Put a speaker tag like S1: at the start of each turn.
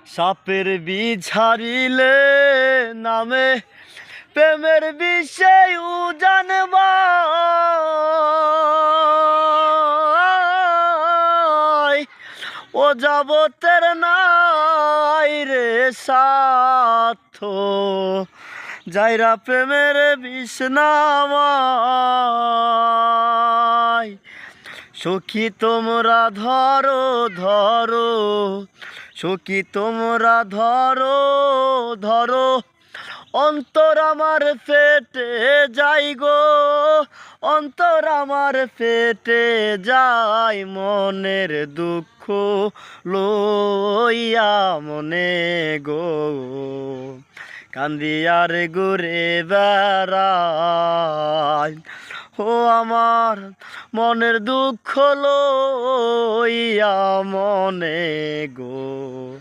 S1: সাপের বিষ হারিলে নামে প্রেমের বিষয় জানবাই ও যাবতের নাই রে সাথ যাইরা প্রেমের বিষ নামাই সখী তোমরা ধরো ধরো সখী তোমরা ধরো ধরো অন্তর আমার ফেটে যাই গো অন্তর আমার ফেটে যায় মনের দুঃখ লইয়া মনে গো কান্দিয়ার ঘুরে বেড়াই ও আমার মনের দুঃখ লইয়া মনে গো।